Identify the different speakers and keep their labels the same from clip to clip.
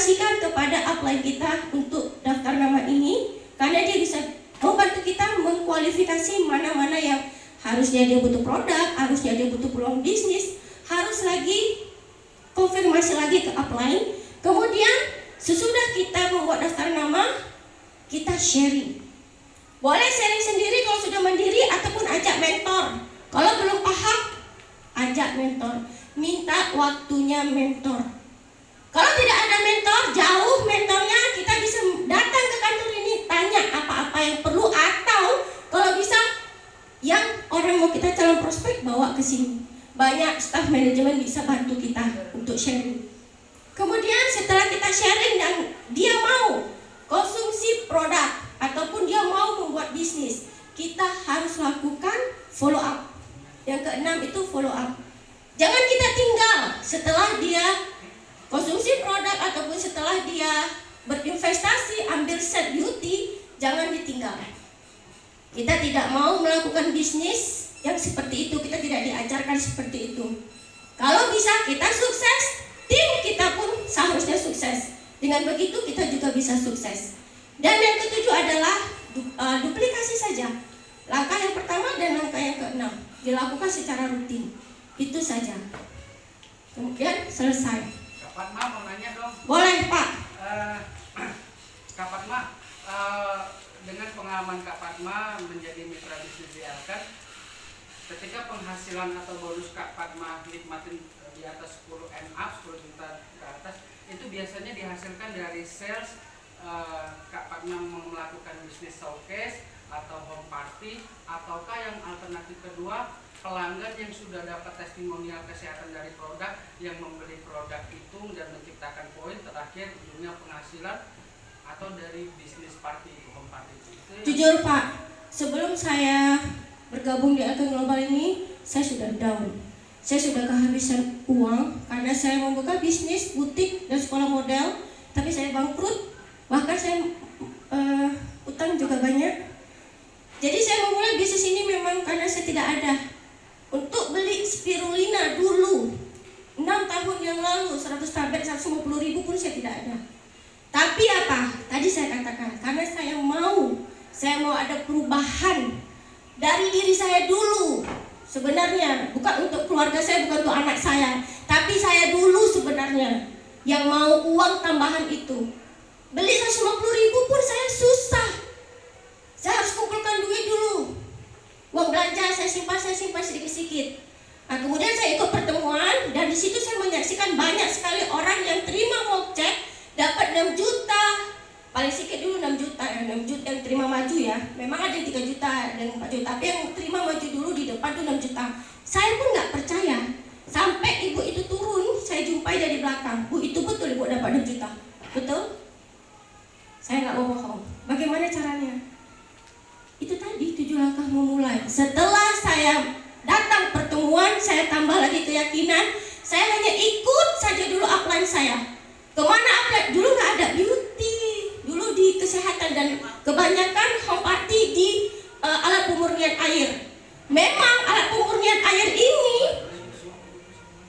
Speaker 1: informasikan kepada upline kita untuk daftar nama ini, karena dia bisa membantu kita mengkualifikasi mana-mana yang harusnya dia butuh produk, harusnya dia butuh peluang bisnis, harus lagi konfirmasi lagi ke upline. Kemudian sesudah kita membuat daftar nama, kita sharing. Boleh sharing sendiri kalau sudah mandiri, ataupun ajak mentor. Kalau belum paham, ajak mentor. Minta waktunya mentor. Kalau tidak ada mentor, jauh mentornya, kita bisa datang ke kantor ini, tanya apa-apa yang perlu, atau kalau bisa yang orang mau kita calon prospek bawa ke sini. Banyak staff manajemen bisa bantu kita untuk sharing. Kemudian setelah kita sharing dan dia mau konsumsi produk ataupun dia mau membuat bisnis, kita harus lakukan follow up. Yang keenam itu follow up. Jangan kita tinggal setelah dia konsumsi produk ataupun setelah dia berinvestasi ambil set beauty, jangan ditinggal. Kita tidak mau melakukan bisnis yang seperti itu, kita tidak diajarkan seperti itu. Kalau bisa kita sukses, tim kita pun seharusnya sukses. Dengan begitu kita juga bisa sukses. Dan yang ketujuh adalah duplikasi saja. Langkah yang pertama dan langkah yang keenam dilakukan secara rutin. Itu saja. Kemudian selesai.
Speaker 2: Kak Fatma mau nanya dong.
Speaker 1: Boleh Pak.
Speaker 2: Kak Fatma, dengan pengalaman Kak Fatma menjadi mitra bisnis di Elken, ketika penghasilan atau bonus Kak Fatma nikmatin di atas 10 juta ke atas, itu biasanya dihasilkan dari sales. Kak Fatma melakukan bisnis showcase atau home party, ataukah yang alternatif kedua, pelanggan yang sudah dapat testimonial kesehatan dari produk yang membeli produk itu dan menciptakan poin, terakhir ujungnya penghasilan, atau dari bisnis party, home party itu?
Speaker 1: Jujur Pak, sebelum saya bergabung di Elken Global ini, saya sudah down. Saya sudah kehabisan uang karena saya membuka bisnis butik dan sekolah model, tapi saya bangkrut. Bahkan saya utang juga banyak. Jadi saya memulai bisnis ini memang karena saya tidak ada. Untuk beli spirulina dulu 6 tahun yang lalu 100 tablet 150.000 pun saya tidak ada. Tapi apa? Tadi saya katakan, karena saya mau ada perubahan dari diri saya dulu. Sebenarnya bukan untuk keluarga saya, bukan untuk anak saya, tapi saya dulu sebenarnya yang mau uang tambahan itu. Beli 150.000 pun saya susah. Saya harus kumpulkan duit dulu. Uang belanja saya simpan sedikit-sedikit. Nah, kemudian saya ikut pertemuan dan di situ saya menyaksikan banyak sekali orang yang terima mock check dapat 6 juta. Paling sedikit dulu 6 juta, 6 juta yang terima maju ya. Memang ada yang 3 juta dan 4 juta, tapi yang terima maju dulu di depan tuh 6 juta. Saya pun nggak percaya. Sampai ibu itu turun, saya jumpai dari belakang. Bu, itu betul ibu dapat 6 juta. Betul? Saya nggak mau bohong. Bagaimana caranya? Itu tadi 7 langkah memulai. Setelah saya datang pertemuan, saya tambah lagi keyakinan. Saya hanya ikut saja dulu upline saya. Kemana upline? Dulu nggak ada beauty, dulu di kesehatan dan kebanyakan home party di alat pemurnian air. Memang alat pemurnian air ini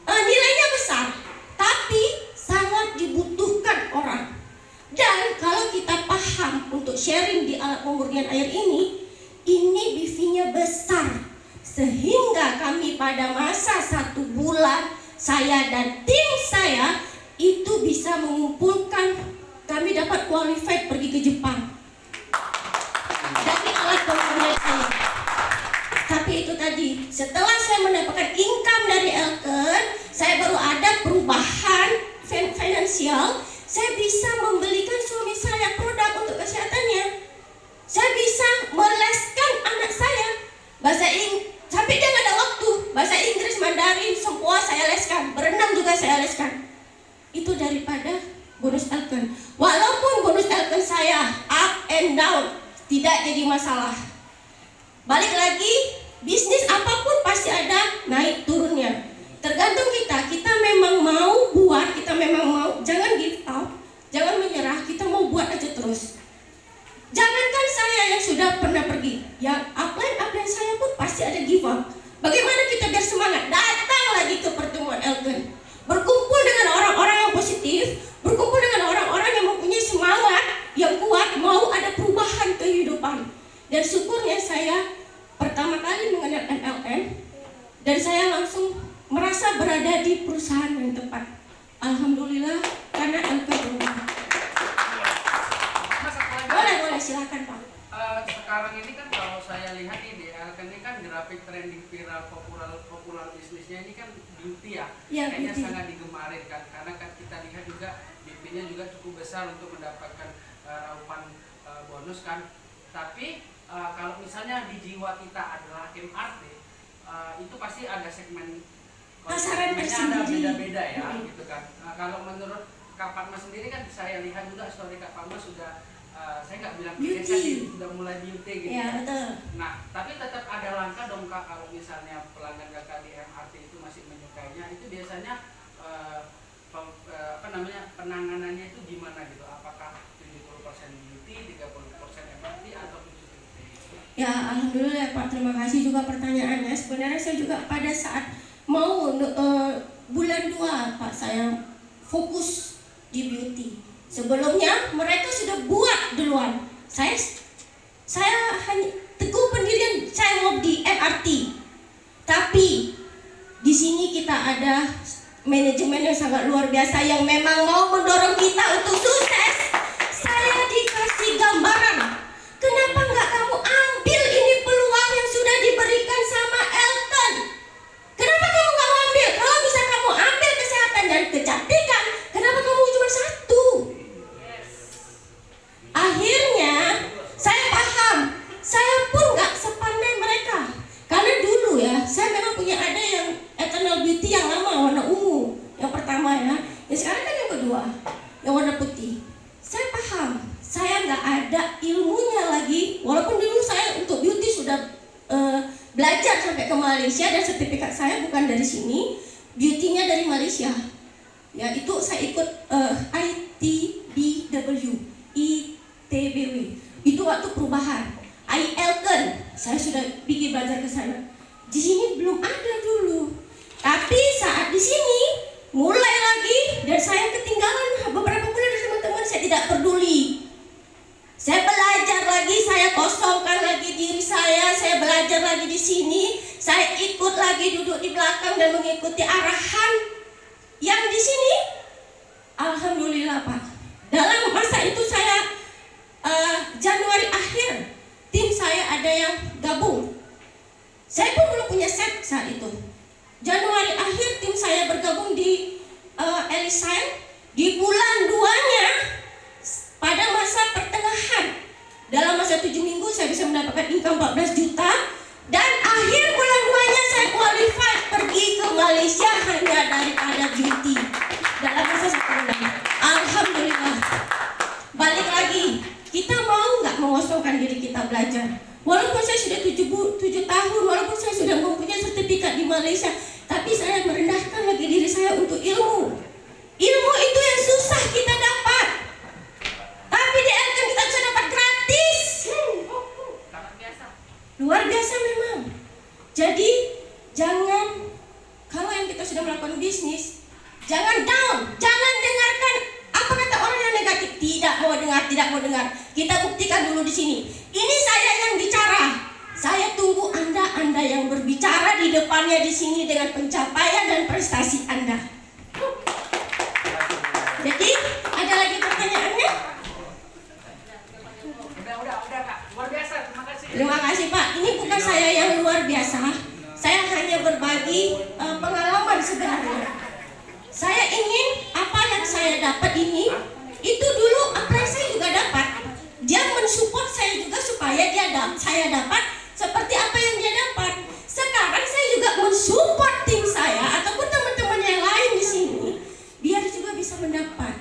Speaker 1: nilainya besar, tapi sangat dibutuhkan orang. Dan kalau kita paham untuk sharing di alat pemurnian air ini BV-nya besar. Sehingga kami pada masa 1 bulan, saya dan tim saya itu bisa mengumpulkan, kami dapat qualified pergi ke Jepang dari alat pemurnian air. Tapi itu tadi, setelah saya mendapatkan income dari Elken, saya baru ada perubahan finansial. Saya bisa membelikan suami saya produk untuk kesehatannya. Saya bisa meleskan anak saya bahasa Inggris, sampai dia nggak ada waktu. Bahasa Inggris, Mandarin, semua saya leskan. Berenang juga saya leskan. Itu daripada bonus Elken. Walaupun bonus Elken saya up and down, tidak jadi masalah. Balik lagi, bisnis apapun pasti ada naik turunnya. Tergantung kita memang mau buat, kita memang mau, jangan give up, jangan menyerah, kita mau buat aja terus. Jangankan saya yang sudah pernah pergi, yang upline saya pun pasti ada give up. Bagaimana kita biar semangat? Datang lagi ke pertemuan Elken, berkumpul dengan orang-orang yang positif, berkumpul dengan orang-orang Dan syukurnya saya pertama kali mengenal MLM dan saya langsung merasa berada di perusahaan yang tepat. Alhamdulillah karena LP berubah.
Speaker 2: Mas, satu lagi.
Speaker 1: Boleh silakan Pak.
Speaker 2: Sekarang ini kan kalau saya lihat ini ini kan grafik trending viral populer bisnisnya ini kan beauty ya,
Speaker 1: Ya,
Speaker 2: kayaknya
Speaker 1: beauty.
Speaker 2: sangat digemari kan, karena kan kita lihat juga BP-nya juga cukup besar untuk mendapatkan raupan bonus kan. Tapi kalau misalnya di jiwa kita adalah MRT, itu pasti ada segmen
Speaker 1: Pasaran
Speaker 2: segmennya ada
Speaker 1: tersendiri.
Speaker 2: beda-beda ya, gitu kan. Kalau menurut Kak Fatma sendiri kan saya lihat juga story Kak Fatma sudah saya nggak bilang
Speaker 1: Beauty.
Speaker 2: sih, udah mulai beauty gitu.
Speaker 1: Ya, betul.
Speaker 2: Nah, tapi tetap ada langkah dong Kak, kalau misalnya pelanggan Kakak di MRT itu masih menyukainya, itu biasanya penanganannya itu gimana gitu? Apakah 70% beauty, 30% MRT atau 50-50?
Speaker 1: Ya, alhamdulillah Pak. Terima kasih juga pertanyaannya. Sebenarnya saya juga pada saat mau bulan 2 Pak, saya fokus di beauty. Sebelumnya mereka sudah buat duluan. Saya hanya teguh pendirian saya mau di MRT. Tapi di sini kita ada manajemen yang sangat luar biasa yang memang mau mendorong kita untuk sukses. Saya dikasih gambaran. Kenapa nggak kamu ambil ini peluang yang sudah diberikan sama Elton? Kenapa kamu nggak mau ambil? Kalau bisa kamu ambil kesehatan dan kecantikan, kenapa kamu cuma satu? Akhirnya saya paham, saya pun nggak sepandai mereka. Karena dulu ya, saya memang punya ada yang Eternal Beauty yang lama warna ungu, yang pertama ya. Yang sekarang kan yang kedua, yang warna putih. Saya paham, saya nggak ada ilmunya lagi. Walaupun dulu saya untuk beauty sudah belajar sampai ke Malaysia dan sertifikat saya bukan dari sini, beauty-nya dari Malaysia. Ya itu saya ikut ITBW. Itu waktu perubahan. Elton, saya sudah pergi belajar ke sana. Di sini belum ada dulu. Tapi saat di sini mulai lagi dan saya ketinggalan beberapa bulan dari teman-teman, saya tidak peduli. Saya belajar lagi, saya kosongkan lagi diri saya belajar lagi di sini, saya ikut lagi duduk di belakang dan mengikuti arahan yang di sini. Alhamdulillah Pak. Dalam masa itu saya Januari akhir tim saya ada yang gabung. Saya pun belum punya set saat itu. Januari akhir tim saya bergabung di Elisine. Di bulan 2-nya pada masa pertengahan, dalam masa 7 minggu saya bisa mendapatkan income 14 juta. Dan akhir bulan 2-nya saya qualified pergi ke Malaysia hanya daripada beauty. Dalam masa 1 bulan. Alhamdulillah. Balik lagi, kita mau nggak mengosongkan diri kita belajar? Walaupun saya sudah 7 tahun, walaupun saya sudah mempunyai sertifikat di Malaysia, tapi saya merendahkan lagi diri saya untuk ilmu. Ilmu itu yang susah kita dapat. Tapi di Elton kita bisa dapat gratis. Luar biasa memang. Jadi jangan, kalau yang kita sudah melakukan bisnis, jangan down, jangan dengarkan apa kata orang yang negatif. Tidak mau dengar. Kita buktikan dulu di sini. Ini saya yang bicara. Saya tunggu Anda yang berbicara di depannya di sini dengan pencapaian dan prestasi Anda. Jadi ada lagi pertanyaannya?
Speaker 2: Udah Kak, luar biasa, terima kasih.
Speaker 1: Terima kasih Pak. Ini bukan saya yang luar biasa. Saya hanya berbagi pengalaman sebenarnya. Saya ingin apa yang saya dapat ini, itu dulu apa yang saya juga dapat. Dia mensupport saya juga supaya saya dapat seperti apa yang dia dapat. Sekarang saya juga mensupport tim saya ataupun teman-teman yang lain di sini biar juga bisa mendapat.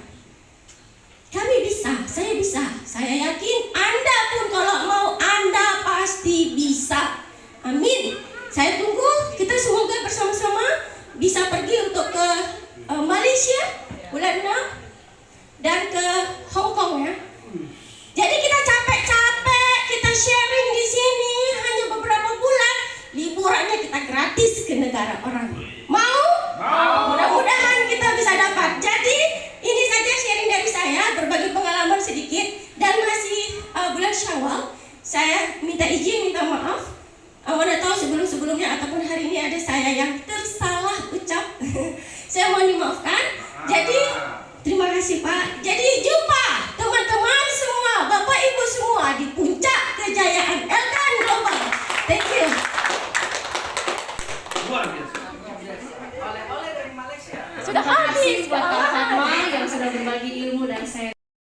Speaker 1: Kami bisa, saya bisa. Saya yakin Anda pun kalau mau, Anda pasti bisa. Amin. Saya tunggu kita semoga bersama-sama bisa pergi untuk ke Malaysia bulan 6 dan ke Hong Kong ya. Jadi kita capek-capek, kita sharing di sini hanya beberapa bulan, liburannya kita gratis ke negara orang. Mau? Mudah-mudahan kita bisa dapat. Jadi ini saja sharing dari saya, berbagi pengalaman sedikit dan masih bulan Syawal. Saya minta Awalnya tahu sebelum-sebelumnya ataupun hari ini ada saya yang tersalah ucap. Saya mohon dimaafkan. Jadi terima kasih Pak. Jadi jumpa teman-teman semua, Bapak Ibu semua di puncak kejayaan Elkan Global. Thank you.
Speaker 2: Luar biasa. Oleh-oleh dari Malaysia.
Speaker 1: Sudah habis Pak.